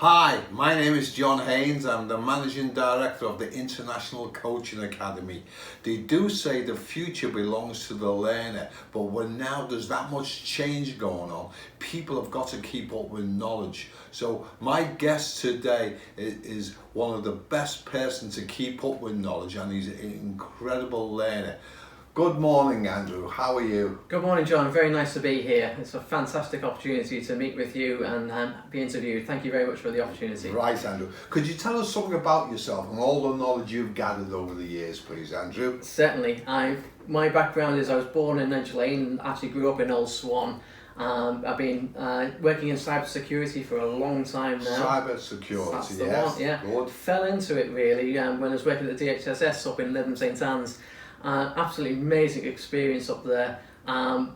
Hi, my name is John Haynes. I'm the Managing Director of the International Coaching Academy. They do say the future belongs to the learner, but when now there's that much change going on, people have got to keep up with knowledge. So my guest today is one of the best persons to keep up with knowledge, and he's an incredible learner. Good morning, Andrew. How are you? Good morning, John. Very nice to be here. It's a fantastic opportunity to meet with you and be interviewed. Thank you very much for the opportunity. Right, Andrew. Could you tell us something about yourself and all the knowledge you've gathered over the years, please, Andrew? Certainly. My background is I was born in Edge Lane and actually grew up in Old Swan. I've been working in cyber security for a long time now. Cyber security, That's the yes. one, yeah. Good. Fell into it really when I was working at the DHSS up in Lytham St Anne's. Absolutely amazing experience up there.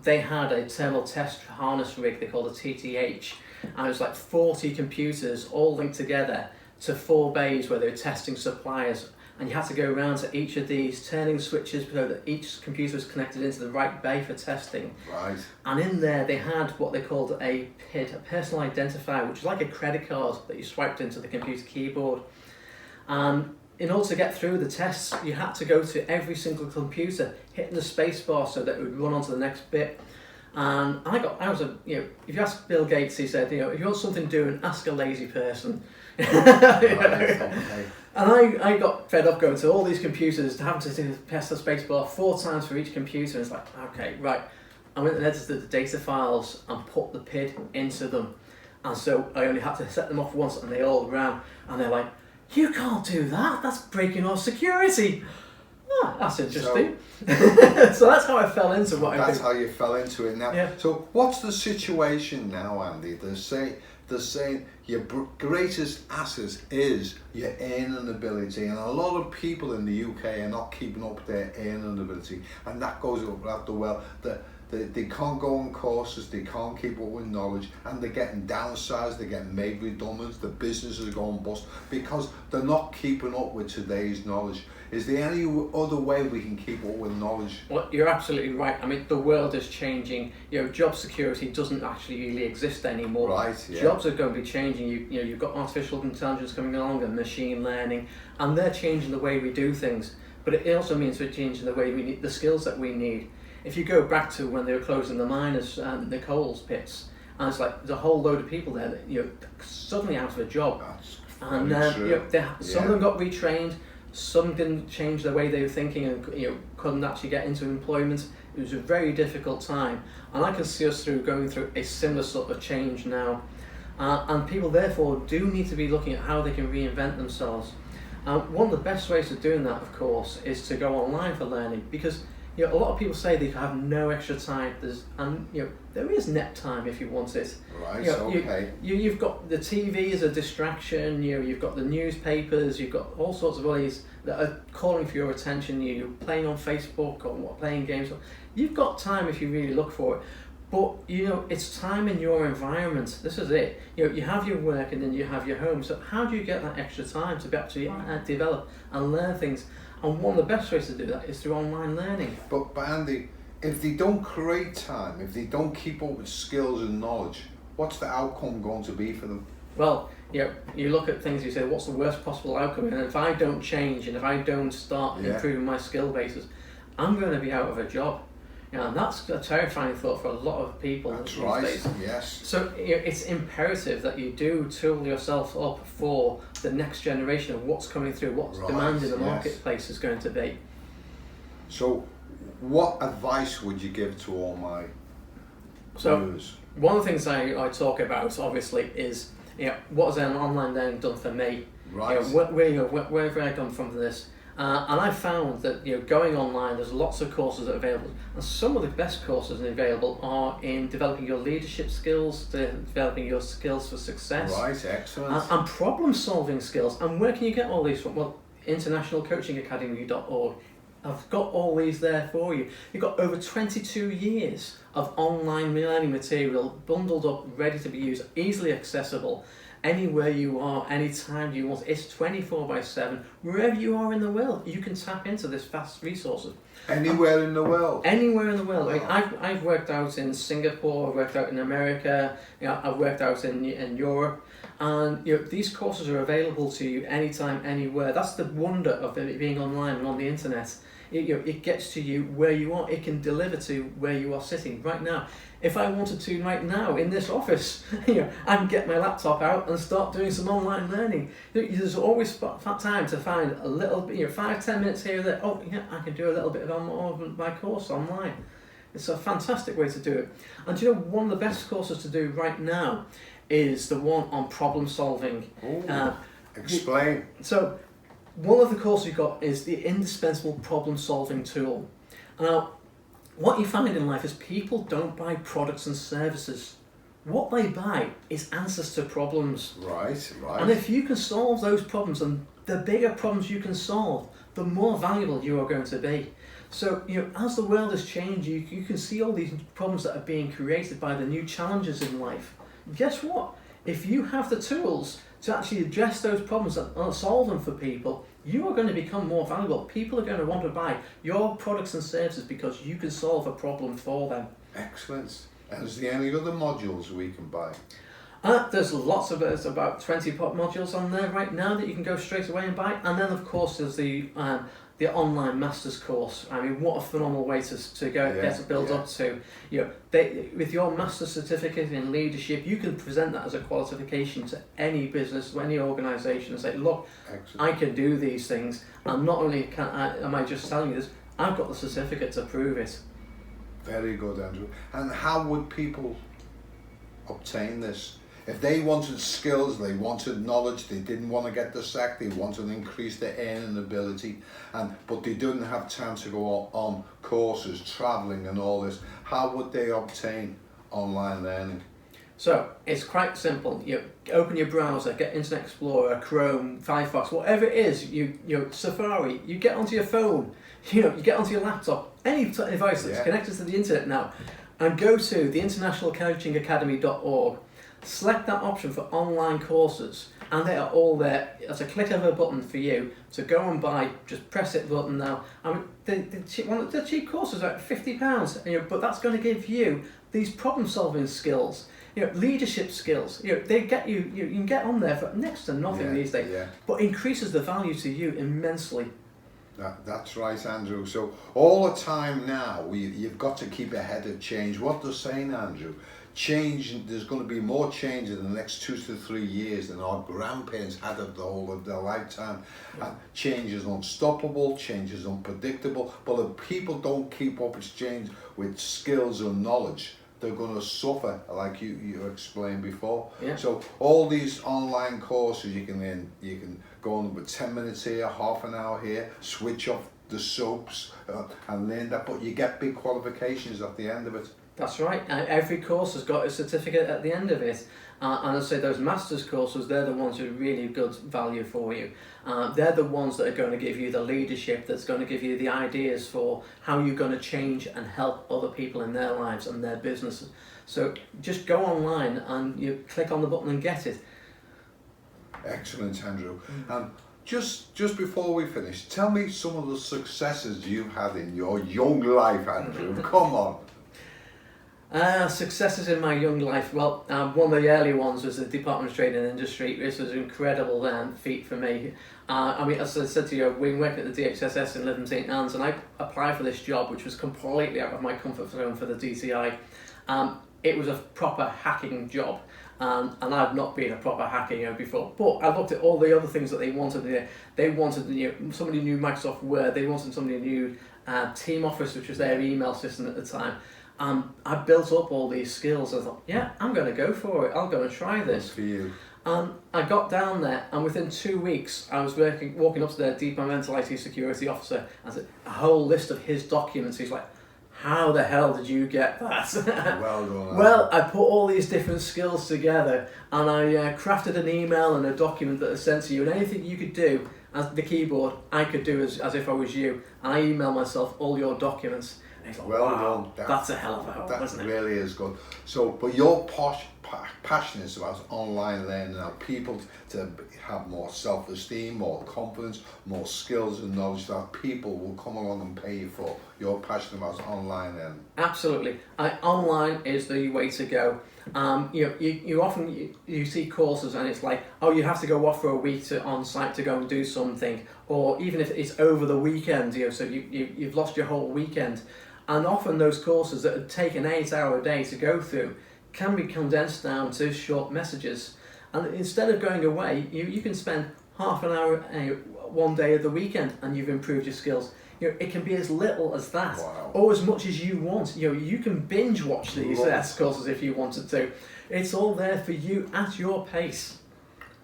They had a thermal test harness rig they called a TTH, and it was like 40 computers all linked together to 4 bays where they were testing suppliers, and you had to go around to each of these, turning switches so that each computer was connected into the right bay for testing. Right. And in there they had what they called a PID, a personal identifier, which is like a credit card that you swiped into the computer keyboard. In order to get through the tests, you had to go to every single computer, hitting the space bar so that it would run on to the next bit. And if you ask Bill Gates, he said, if you want something doing, ask a lazy person. Right, okay. And I got fed up going to all these computers, having to press the space bar 4 times for each computer. And it's like, okay, right. I went and edited the data files and put the PID into them. And so I only had to set them off once and they all ran. And they're like, you can't do that, that's breaking our security. Oh, that's interesting. So that's how I fell into what I do. That's how you fell into it now. Yeah. So what's the situation now, Andy? They're saying your greatest asset is your earning ability, and a lot of people in the UK are not keeping up with their earning ability, and that goes up after well. They can't go on courses, they can't keep up with knowledge, and they're getting downsized, they're getting made redundant, the businesses are going bust because they're not keeping up with today's knowledge. Is there any other way we can keep up with knowledge? Well, you're absolutely right. I mean, the world is changing. Job security doesn't actually really exist anymore. Right, yeah. Jobs are going to be changing. You've got artificial intelligence coming along and machine learning, and they're changing the way we do things. But it also means we're changing the way we need, the skills that we need. If you go back to when they were closing the miners, the coal pits, and it's like there's a whole load of people there that suddenly out of a job. That's true. Some of them got retrained, some didn't change the way they were thinking and couldn't actually get into employment. It was a very difficult time, and I can see us going through a similar sort of change now. And people therefore do need to be looking at how they can reinvent themselves. One of the best ways of doing that, of course, is to go online for learning, because a lot of people say they have no extra time. There is net time if you want it. Right, okay. You've got the TV as a distraction. You've got the newspapers. You've got all sorts of ways that are calling for your attention. You're playing on Facebook or playing games. You've got time if you really look for it. But it's time in your environment. This is it. You have your work and then you have your home. So how do you get that extra time to be able to develop and learn things? And one of the best ways to do that is through online learning. But Andy, if they don't create time, if they don't keep up with skills and knowledge, what's the outcome going to be for them? Well, you look at things, you say, what's the worst possible outcome? And if I don't change and if I don't start improving my skill bases, I'm going to be out of a job. And that's a terrifying thought for a lot of people these days. Yes. So it's imperative that you do tool yourself up for the next generation of what's coming through, what's demand in the marketplace is going to be. So what advice would you give to all my viewers? One of the things I talk about, obviously, is what has an online learning done for me? Right. Where have I gone from this? And I found that going online, there's lots of courses available, and some of the best courses available are in developing your leadership skills, developing your skills for success, right, excellent, and problem-solving skills. And where can you get all these from? Well, internationalcoachingacademy.org. I've got all these there for you. You've got over 22 years of online learning material bundled up, ready to be used, easily accessible. Anywhere you are, anytime you want. It's 24/7, wherever you are in the world, you can tap into this vast resources. Anywhere in the world. Anywhere in the world. I mean, Oh. I've worked out in Singapore, I've worked out in America, I've worked out in Europe, and these courses are available to you anytime, anywhere. That's the wonder of it being online and on the internet. It gets to you where you are. It can deliver to where you are sitting right now. If I wanted to right now in this office, I can get my laptop out and start doing some online learning. There's always time to find a little, 5-10 minutes here or there. Oh yeah, I can do a little bit of my course online. It's a fantastic way to do it. And one of the best courses to do right now is the one on problem solving. Ooh, explain. So, one of the courses you've got is the indispensable problem solving tool. Now, what you find in life is people don't buy products and services. What they buy is answers to problems. Right. And if you can solve those problems, and the bigger problems you can solve, the more valuable you are going to be. So, as the world has changed, you can see all these problems that are being created by the new challenges in life. Guess what? If you have the tools to actually address those problems and solve them for people, you are going to become more valuable. People are going to want to buy your products and services because you can solve a problem for them. Excellent. And is there any other modules we can buy? There's lots of there's about 20 modules on there right now that you can go straight away and buy. And then of course there's the online masters course. I mean, what a phenomenal way to get to build up to. With your master's certificate in leadership, you can present that as a qualification to any business, any organisation, and say, look, excellent. I can do these things, and not only am I just telling you this, I've got the certificate to prove it. Very good, Andrew. And how would people obtain this? If they wanted skills, they wanted knowledge, they didn't want to get the sack, they wanted to increase their earning ability, but they didn't have time to go on courses, travelling and all this, how would they obtain online learning? So it's quite simple. You open your browser, get Internet Explorer, Chrome, Firefox, whatever it is. You Safari. You get onto your phone. You get onto your laptop. Any device that's connected to the internet now, and go to the internationalcoachingacademy.org. Select that option for online courses, and they are all there. It's a click of a button for you to go and buy. Just press it button now. I mean, the cheap courses are £50, but that's going to give you these problem-solving skills. Leadership skills. They get you. You can get on there for next to nothing these days, but increases the value to you immensely. That's right, Andrew. So all the time now, you've got to keep ahead of change. What they're saying, Andrew, there's going to be more change in the next 2 to 3 years than our grandparents had of the whole of their lifetime. And change is unstoppable, change is unpredictable, but if people don't keep up with change with skills and knowledge, they're going to suffer, like you explained before. So all these online courses, you can go on with 10 minutes here, half an hour here, switch off the soaps and learn that, but you get big qualifications at the end of it. That's right. Every course has got a certificate at the end of it. And I say those master's courses, they're the ones who are really good value for you. They're the ones that are going to give you the leadership, that's going to give you the ideas for how you're going to change and help other people in their lives and their businesses. So just go online and you click on the button and get it. Excellent, Andrew. Just before we finish, tell me some of the successes you've had in your young life, Andrew. Come on. Successes in my young life. Well, one of the early ones was the Department of Trade and Industry. This was an incredible feat for me. I mean, as I said to you, we worked at the DHSS in Lytham St Anne's, and I applied for this job, which was completely out of my comfort zone for the DTI. It was a proper hacking job, and I've not been a proper hacker before. But I looked at all the other things that they wanted there. They wanted somebody who knew Microsoft Word. They wanted somebody who knew Team Office, which was their email system at the time. I built up all these skills. I thought, I'm going to go for it. I'll go and try this. For you. I got down there, and within 2 weeks, I was walking up to their departmental IT security officer, and said a whole list of his documents. He's like, "How the hell did you get that?" Well done. Well, I put all these different skills together, and I crafted an email and a document that I sent to you, and anything you could do as the keyboard, I could do as if I was you, and I emailed myself all your documents. Like, well wow, done. that's a hell of a help, isn't it? That really is good. So, but your passionate about online learning, help people to have more self-esteem, more confidence, more skills and knowledge that people will come along and pay you for. You're passionate about online learning. Absolutely. Online is the way to go. You often you see courses and it's like, oh, you have to go off for a week on site to go and do something, or even if it's over the weekend, so you've lost your whole weekend. And often those courses that would take an 8-hour day to go through can be condensed down to short messages. And instead of going away, you can spend half an hour one day of the weekend and you've improved your skills. It can be as little as that, Wow. or as much as you want. You can binge watch these courses if you wanted to. It's all there for you at your pace.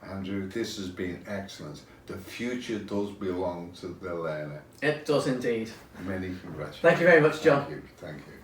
Andrew, this has been excellent. The future does belong to the learner. It does indeed. Many congratulations. Thank you very much, John. Thank you.